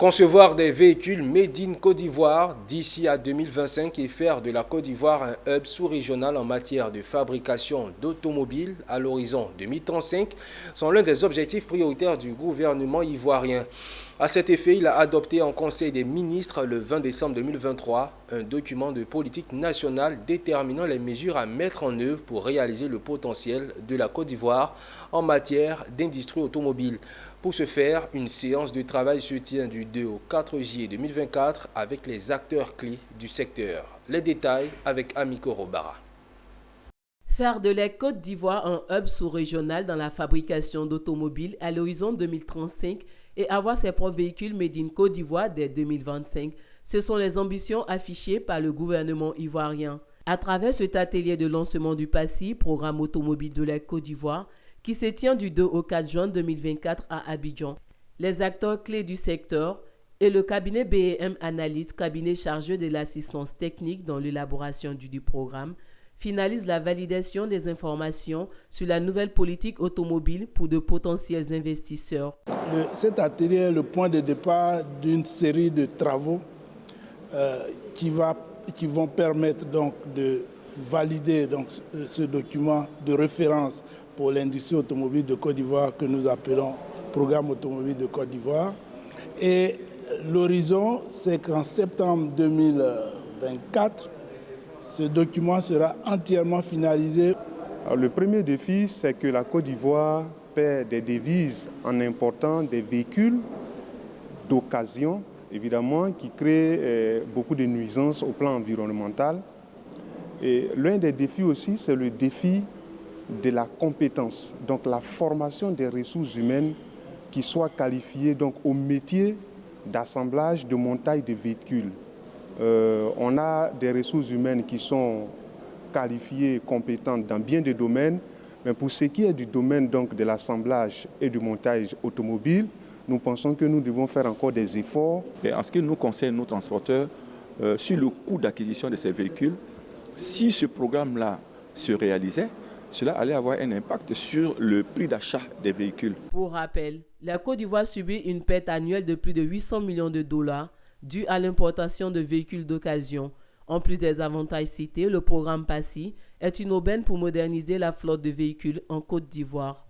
Concevoir des véhicules made in Côte d'Ivoire d'ici à 2025 et faire de la Côte d'Ivoire un hub sous-régional en matière de fabrication d'automobiles à l'horizon 2035 sont l'un des objectifs prioritaires du gouvernement ivoirien. À cet effet, il a adopté en Conseil des ministres le 20 décembre 2023 un document de politique nationale déterminant les mesures à mettre en œuvre pour réaliser le potentiel de la Côte d'Ivoire en matière d'industrie automobile. Pour ce faire, une séance de travail se tient du 2 au 4 juillet 2024 avec les acteurs clés du secteur. Les détails avec Amiko Robara. Faire de la Côte d'Ivoire un hub sous-régional dans la fabrication d'automobiles à l'horizon 2035 et avoir ses propres véhicules made in Côte d'Ivoire dès 2025, ce sont les ambitions affichées par le gouvernement ivoirien. À travers cet atelier de lancement du PACI, programme automobile de la Côte d'Ivoire, qui se tient du 2 au 4 juin 2024 à Abidjan, les acteurs clés du secteur et le cabinet BM Analyst, cabinet chargé de l'assistance technique dans l'élaboration du programme, finalise la validation des informations sur la nouvelle politique automobile pour de potentiels investisseurs. Cet atelier est le point de départ d'une série de travaux qui vont permettre donc de valider donc ce document de référence pour l'industrie automobile de Côte d'Ivoire que nous appelons Programme automobile de Côte d'Ivoire. Et l'horizon, c'est qu'en septembre 2024, ce document sera entièrement finalisé. Alors, le premier défi, c'est que la Côte d'Ivoire paie des devises en important des véhicules d'occasion, évidemment, qui créent beaucoup de nuisances au plan environnemental. Et l'un des défis aussi, c'est le défi de la compétence, donc la formation des ressources humaines qui soient qualifiées donc, au métier d'assemblage, de montage de véhicules. On a des ressources humaines qui sont qualifiées, compétentes dans bien des domaines, mais pour ce qui est du domaine donc, de l'assemblage et du montage automobile, nous pensons que nous devons faire encore des efforts. Et en ce qui nous concerne, nos transporteurs, sur le coût d'acquisition de ces véhicules, si ce programme-là se réalisait, cela allait avoir un impact sur le prix d'achat des véhicules. Pour rappel, la Côte d'Ivoire subit une perte annuelle de plus de 800 millions de dollars due à l'importation de véhicules d'occasion. En plus des avantages cités, le programme PACI est une aubaine pour moderniser la flotte de véhicules en Côte d'Ivoire.